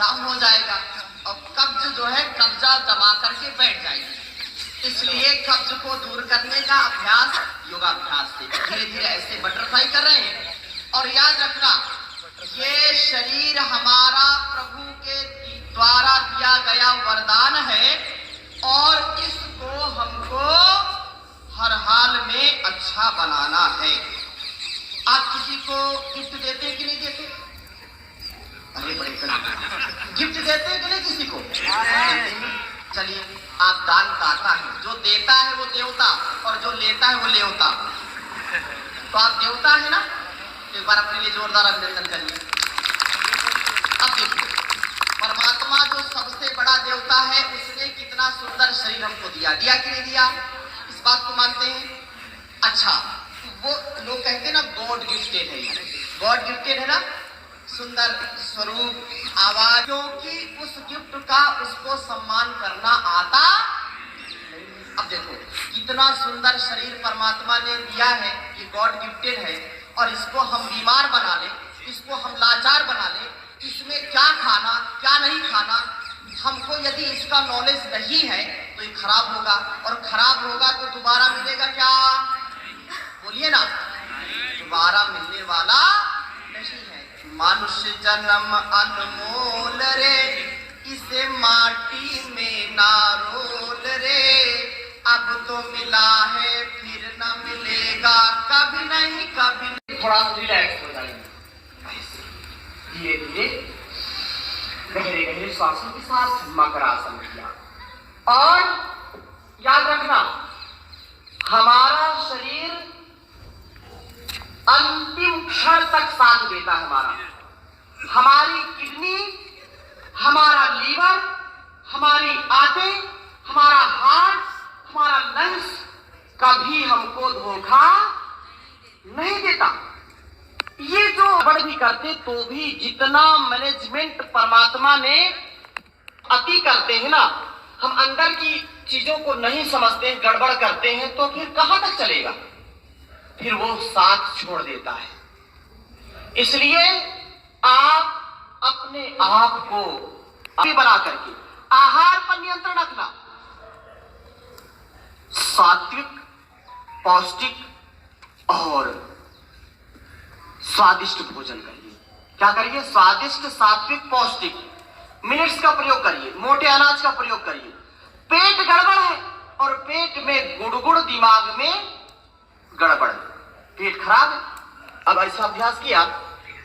जाम हो जाएगा और कब्ज जो है कब्जा दबा करके बैठ जाएगी। इसलिए कब्ज को दूर करने का अभ्यास योगाभ्यास से धीरे धीरे ऐसे बटरफ्लाई कर रहे हैं। और याद रखना, ये शरीर हमारा प्रभु के द्वारा दिया गया वरदान है और इसको हमको हर हाल में अच्छा बनाना है। आप किसी को गिफ्ट देते कि नहीं देते? अरे बड़े गिफ्ट देते कि नहीं किसी को? चलिए, आप दान दाता है, जो देता है वो देवता और जो लेता है वो लेवता। तो आप देवता है ना, एक बार अपने लिए जोरदार अभिनंदन करिए। अब देखिए, परमात्मा जो सबसे बड़ा देवता है उसने कितना सुंदर शरीर हमको दिया कि नहीं दिया? इस बात को मानते हैं? अच्छा, वो लोग कहते हैं ना गॉड गिफ्टेड है, गॉड गिफ्टेड है ना, सुंदर स्वरूप, आवाज, क्योंकि उस गिफ्ट का उसको सम्मान करना आता नहीं। अब देखो कितना सुंदर शरीर परमात्मा ने दिया है, ये गॉड गिफ्टेड है और इसको हम बीमार बना ले, इसको हम लाचार बना ले, इसमें क्या खाना क्या नहीं खाना, हमको यदि इसका नॉलेज नहीं है तो ये खराब होगा और खराब होगा तो दोबारा मिलेगा क्या? बोलिए ना, दोबारा मिलने वाला नहीं है। मनुष्य जन्म अनमोल रे, इसे माटी में ना रोल रे, अब तो मिला है फिर न मिलेगा कभी नहीं कभी नहीं। थोड़ा रिलैक्स हो जाइए, धीरे धीरे गहरे गहरे श्वासों के साथ मकरासन किया। और याद रखना, हमारा शरीर अंतिम क्षण तक साथ देता है हमारा। हमारी किडनी, हमारा लीवर, हमारी आंतें, हमारा हार्ट, हमारा लंग्स कभी हमको धोखा नहीं देता। ये जो गड़बड़ भी करते तो भी जितना मैनेजमेंट परमात्मा ने अति करते हैं ना, हम अंदर की चीजों को नहीं समझते हैं, गड़बड़ करते हैं, तो फिर कहां तक चलेगा? फिर वो साथ छोड़ देता है। इसलिए आप अपने आप को बना करके आहार पर नियंत्रण रखना, सात्विक, पौष्टिक और स्वादिष्ट भोजन करिए। क्या करिए? स्वादिष्ट, सात्विक, पौष्टिक। मिलेट्स का प्रयोग करिए, मोटे अनाज का प्रयोग करिए। पेट गड़बड़ है और पेट में गुड़गुड़, दिमाग में गड़बड़, पेट खराब है। अब ऐसा अभ्यास किया,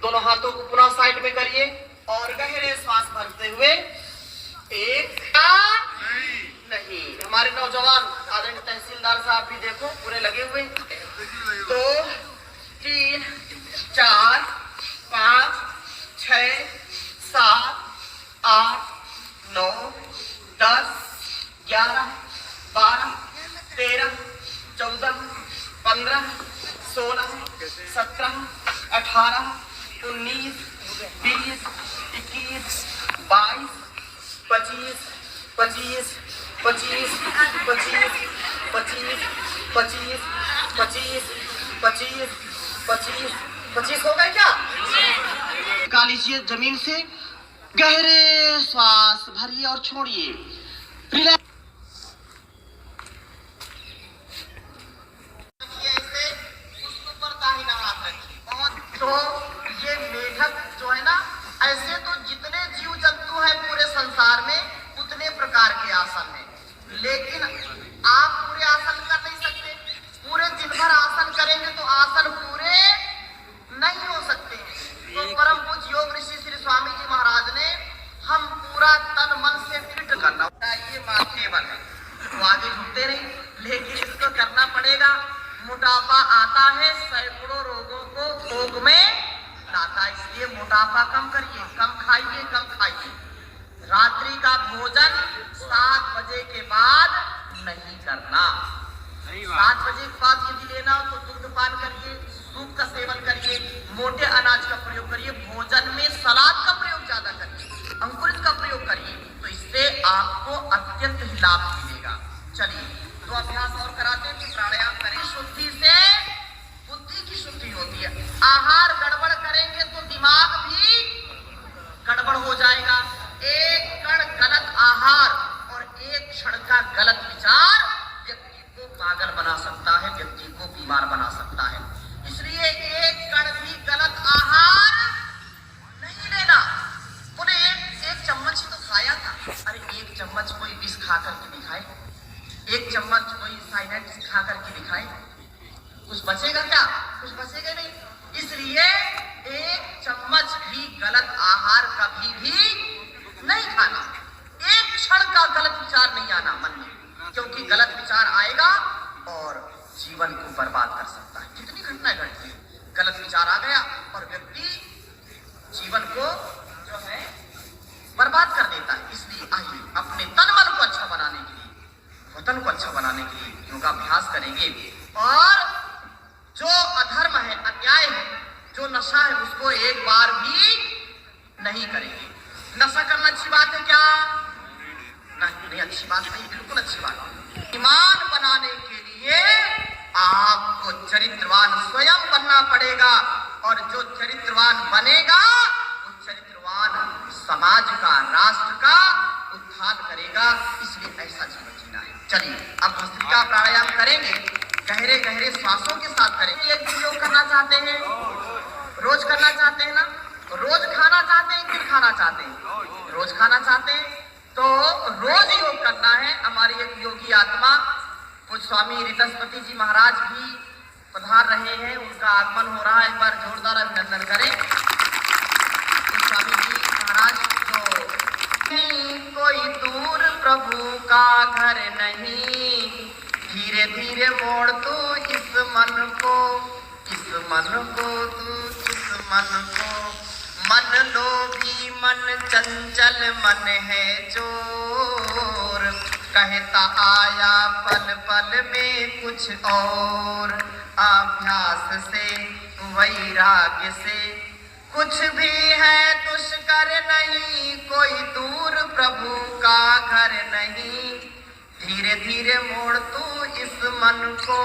दोनों हाथों को पुनः साइड में करिए और गहरे श्वास भरते हुए एक नहीं, हमारे नौजवान आदरणीय तहसीलदार साहब भी देखो पूरे लगे हुए, 2 3 4 5 6 7 8 9 10 11 12 13 14 15 16 17 18 19 20 21 22 25 25 25 25 25 25 25 25 25 25 हो गए क्या? निकाल लीजिए जमीन से, गहरे श्वास भरिए और छोड़िए। रिलैक्स। तो ये मेढक जो है ना, ऐसे तो जितने जीव जंतु हैं पूरे संसार में उतने प्रकार के आसन हैं, लेकिन आप पूरे आसन कर नहीं सकते। पूरे दिन भर आसन करेंगे तो आसन पूरे नहीं हो सकते। तो परम पूज्य योग ऋषि श्री स्वामी जी महाराज ने हम पूरा तन मन से फिट करना चाहिए। माथे बल है तो आगे झुकते नहीं, लेकिन इसको करना पड़ेगा। मोटापा आता है, सैकड़ों रोगों को भोग में लाता, इसलिए मोटापा कम करिए, कम खाइए, कम खाइए। रात्रि का भोजन 7 बजे के बाद नहीं करना। 7 बजे के बाद यदि लेना हो तो दूध पान करिए, सूप का सेवन करिए, मोटे अनाज का प्रयोग करिए, भोजन में सलाद का प्रयोग ज्यादा करिए, अंकुरित का प्रयोग करिए, तो इससे आपको अत्यंत ही लाभ मिलेगा। चलिए, तो अभ्यास और कराते हैं कि प्राणायाम करें। शुद्धि से बुद्धि की शुद्धि होती है। आहार गड़बड़ करेंगे तो दिमाग भी गड़बड़ हो जाएगा। आहार और एक क्षण का गलत विचार व्यक्ति को पागल बना सकता है, व्यक्ति को बीमार बना सकता है। इसलिए एक कण भी गलत आहार नहीं लेना। बोले एक चम्मच ही तो खाया था। अरे एक चम्मच कोई विष खा करके दिखाए, एक चम्मच कोई साइनाइड खा करके दिखाए, कुछ बचेगा क्या? कुछ बचेगा नहीं। इसलिए एक चम्मच भी गलत आहार कभी भी नहीं खाना। एक क्षण का गलत विचार नहीं आना मन में, क्योंकि गलत विचार आएगा और जीवन को बर्बाद कर सकता है। कितनी घटनाएं घटती है, गलत विचार आ गया और व्यक्ति जीवन को जो है बर्बाद कर देता है। इसलिए आइए अपने तन मन को अच्छा बनाने के लिए, वतन को अच्छा बनाने के लिए योगाभ्यास करेंगे और जो अधर्म है, अन्याय है, जो नशा है, उसको एक बार भी नहीं करेंगे। नशा करना अच्छी बात है क्या? नहीं, अच्छी बात नहीं, बिल्कुल अच्छी बात है। ईमान बनाने के लिए आपको चरित्रवान स्वयं बनना पड़ेगा और जो चरित्रवान बनेगा वो चरित्रवान समाज का, राष्ट्र का उत्थान करेगा। इसलिए ऐसा जीवन जीना है। चलिए अब भस्त्रिका प्राणायाम करेंगे, गहरे गहरे श्वासों के साथ करेंगे। एक दिन योग करना चाहते हैं, रोज करना चाहते हैं ना? रोज खाना चाहते हैं, दिन खाना चाहते हैं? रोज खाना चाहते हैं तो रोज योग करना है। हमारी एक योगी आत्मा कुछ स्वामी ऋतस्पति जी महाराज भी पधार रहे हैं, उनका आगमन हो रहा है। एक बार जोरदार अभिनंदन करें। कुछ स्वामी जी महाराज जो कोई दूर प्रभु का घर नहीं, धीरे धीरे मोड़ तू इस मन को, इस मन को तू, इस मन को। मन लोभी मन चंचल मन है चोर, कहता आया पल पल में कुछ और। अभ्यास से वैराग्य से कुछ भी है दुष्कर नहीं, कोई दूर प्रभु का घर नहीं। धीरे धीरे मोड़ तू इस मन को,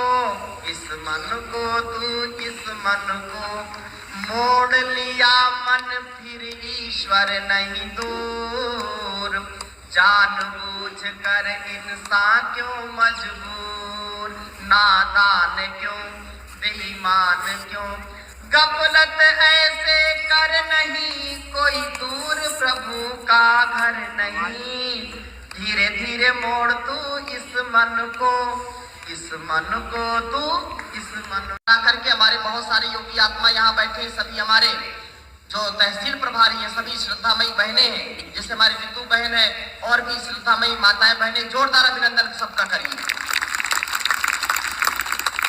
इस मन को तू, इस मन को। मोड़ लिया मन फिर ईश्वर नहीं दूर, जानबूझ कर इंसान क्यों मजबूर। नादान क्यों, बेईमान क्यों, गफलत ऐसे कर नहीं, कोई दूर प्रभु का घर नहीं। धीरे धीरे मोड़ तू इस मन को, इस मन को तू, इस मन करके। हमारे बहुत सारे योगी आत्मा यहाँ बैठे, सभी हमारे जो तहसील प्रभारी हैं, सभी श्रद्धामयी बहनें हैं, जैसे हमारी रितु बहन है और भी श्रद्धामयी माताएं बहनें, जोरदार अभिनंदन सबका करिए।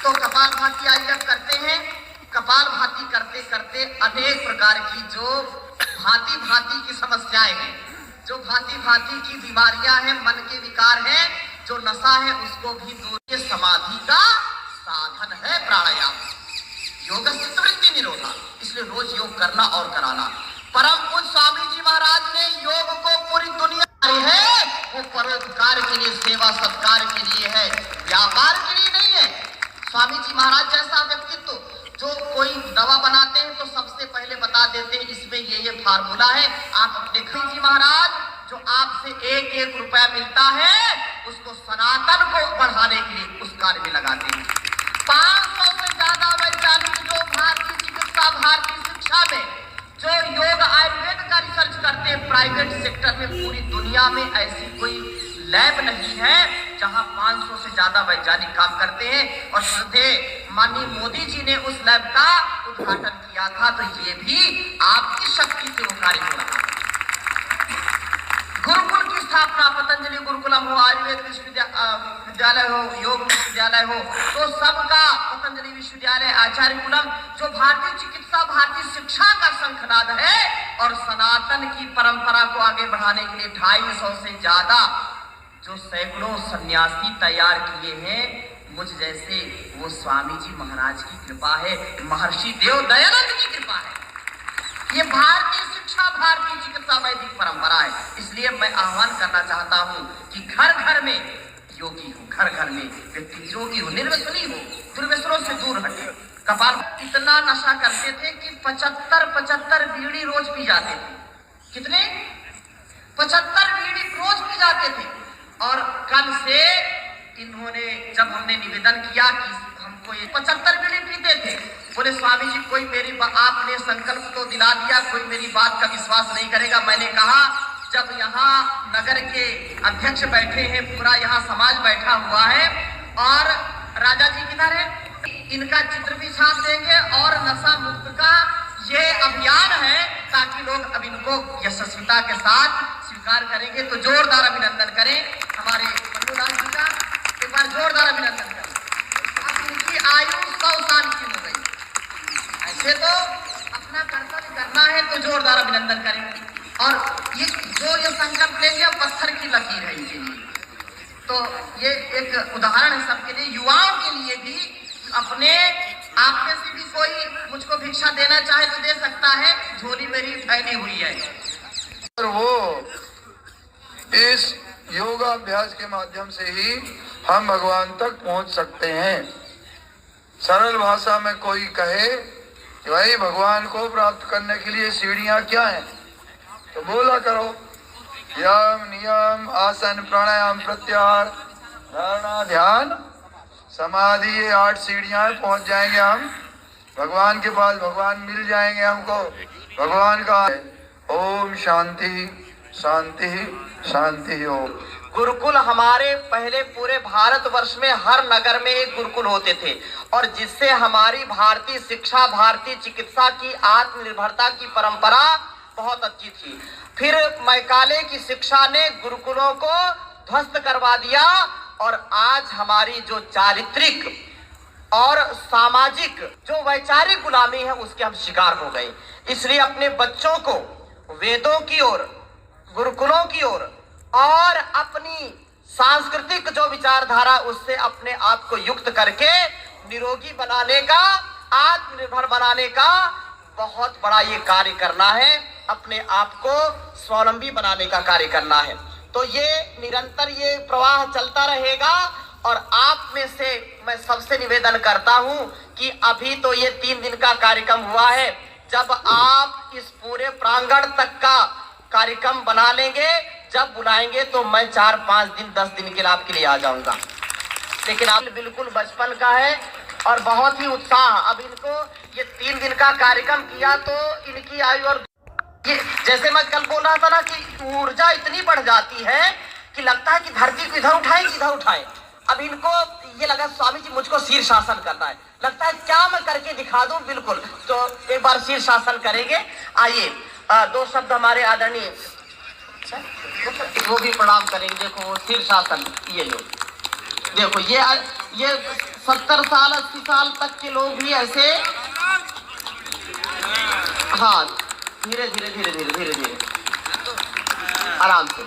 तो कपालभाति आइए अब करते हैं। कपालभाति करते करते अनेक प्रकार की जो भांति भांति की समस्याएं हैं, जो भांति भांति की बीमारियां हैं, मन के विकार हैं, जो नशा है, उसको भी दूर। समाधि का साधन है प्राणायाम, योग चित्तवृत्ति निरोधा। इसलिए रोज योग करना और कराना। परम पूज्य स्वामी जी महाराज ने योग को पूरी दुनिया है, वो परोपकार के लिए, सेवा सत्कार के लिए है, व्यापार के लिए नहीं है। स्वामी जी महाराज जैसा व्यक्तित्व, जो कोई दवा बनाते हैं तो सबसे पहले बता देते हैं इसमें ये फार्मूला है, आप अपने जी महाराज जो आपसे एक एक रुपया मिलता है उसको सनातन को बढ़ाने के लिए उस कार्य में लगाते हैं। 500 से ज्यादा वैज्ञानिक जो भारतीय चिकित्सा, भारतीय शिक्षा में जो योग आयुर्वेद का रिसर्च करते हैं प्राइवेट सेक्टर में, पूरी दुनिया में ऐसी कोई लैब नहीं है जहां 500 से ज्यादा वैज्ञानिक काम करते हैं। और श्रद्धे माननीय मोदी जी ने उस लैब का उद्घाटन किया था, तो ये भी आपकी शक्ति से वो कार्य हो रहा है। गुरुकुल की स्थापना, पतंजलि गुरुकुलम हो, आयुर्वेद विश्वविद्यालय हो, योग विश्वविद्यालय हो, तो सबका पतंजलि विश्वविद्यालय, आचार्य कुलम, जो भारतीय चिकित्सा, भारतीय शिक्षा का शंखनाद है और सनातन की परंपरा को आगे बढ़ाने के लिए 250 से ज्यादा जो सैकड़ों सन्यासी तैयार किए हैं, मुझ जैसे, वो स्वामी जी महाराज की कृपा है, महर्षि देव दयानंद की कृपा है। ये भारतीय शिक्षा, भारतीय चिकित्सा, वैदिक परंपरा है। इसलिए मैं आह्वान करना चाहता हूं कि घर घर में योगी हो, घर घर में व्यक्ति योगी हो, निर्व्यसनी हो, दुर्व्यसनों से दूर हटे। कपाल इतना नशा करते थे कि 75 बीड़ी रोज पी जाते थे। कितने? 75 बीड़ी रोज पी जाते आते थे। और कल से इन्होंने, जब हमने निवेदन किया कि हमको ये 75 बीड़ी पीते थे, बोले स्वामी जी कोई मेरी आपने संकल्प तो दिला दिया, कोई मेरी बात का विश्वास नहीं करेगा। मैंने कहा जब यहाँ नगर के अध्यक्ष बैठे हैं, पूरा यहाँ समाज बैठा हुआ है, और राजा जी किधर है, इनका चित्र भी छाप देंगे, और नशा मुक्त का ये अभियान है, ताकि लोग अब इनको यशस्विता के साथ स्वीकार करेंगे। तो जोरदार अभिनंदन करें हमारे मन्नूलाल जी का, एक बार जोरदार अभिनंदन करें। अब इनकी आयु 100 साल की हो गई। ऐसे तो अपना कर्तव्य करना है, तो जोरदार अभिनंदन करें। और ये जो ये संकल्प लेंगे, पत्थर की लकीर है इनके लिए। तो ये एक उदाहरण है सबके लिए, युवाओं के लिए भी। अपने आप में से भी कोई मुझको भिक्षा देना चाहे तो दे सकता है, झोली मेरी फैली हुई है। वो इस योगाभ्यास के माध्यम से ही हम भगवान तक पहुंच सकते हैं। सरल भाषा में कोई कहे कि भाई भगवान को प्राप्त करने के लिए सीढ़ियां क्या हैं, तो बोला करो यम नियम आसन प्राणायाम प्रत्याहार धारणा ध्यान समाधि, ये 8 सीढ़ियां हैं। पहुंच जाएंगे हम भगवान के पास, भगवान मिल जाएंगे हमको। भगवान का ओम शांति शांति शांति हो। गुरुकुल हमारे पहले पूरे भारतवर्ष में हर नगर में एक गुरुकुल होते थे, और जिससे हमारी भारतीय शिक्षा, भारतीय चिकित्सा की आत्मनिर्भरता की परंपरा बहुत अच्छी थी। फिर मैकाले की शिक्षा ने गुरुकुलों को ध्वस्त करवा दिया, और आज हमारी जो चारित्रिक और सामाजिक जो वैचारिक गुलामी है, उसके हम शिकार हो गए। इसलिए अपने बच्चों को वेदों की ओर, गुरुकुलों की ओर, और अपनी सांस्कृतिक जो विचारधारा, उससे अपने आप को युक्त करके निरोगी बनाने का, आत्मनिर्भर बनाने का बहुत बड़ा ये कार्य करना है। अपने आप को स्वावलंबी बनाने का कार्य करना है। तो ये निरंतर ये प्रवाह चलता रहेगा। और आप में से मैं सबसे निवेदन करता हूं कि अभी तो ये 3 दिन का कार्यक्रम हुआ है, जब आप इस पूरे प्रांगण तक का कार्यक्रम बना लेंगे, जब बुलाएंगे तो मैं 4-5 दिन 10 दिन के लिए आपके लिए आ जाऊंगा। लेकिन आप बिल्कुल बचपन का है और बहुत ही उत्साह। अब इनको ये 3 दिन का कार्यक्रम किया तो इनकी आयु, और ये जैसे मैं कल बोल रहा था ना कि ऊर्जा इतनी बढ़ जाती है कि लगता है कि धरती को इधर उठाए कि इधर उठाए। अब इनको ये लगा स्वामी जी मुझको शीर्षासन करना है, लगता है क्या मैं करके दिखा दूं। बिल्कुल, तो एक बार शीर्षासन करेंगे। आइए 2 शब्द हमारे आदरणीय वो भी प्रणाम करेंगे। देखो वो शीर्षासन, ये लो, देखो ये 70 साल 80 साल तक के लोग भी ऐसे, हाँ धीरे धीरे धीरे धीरे धीरे धीरे आराम से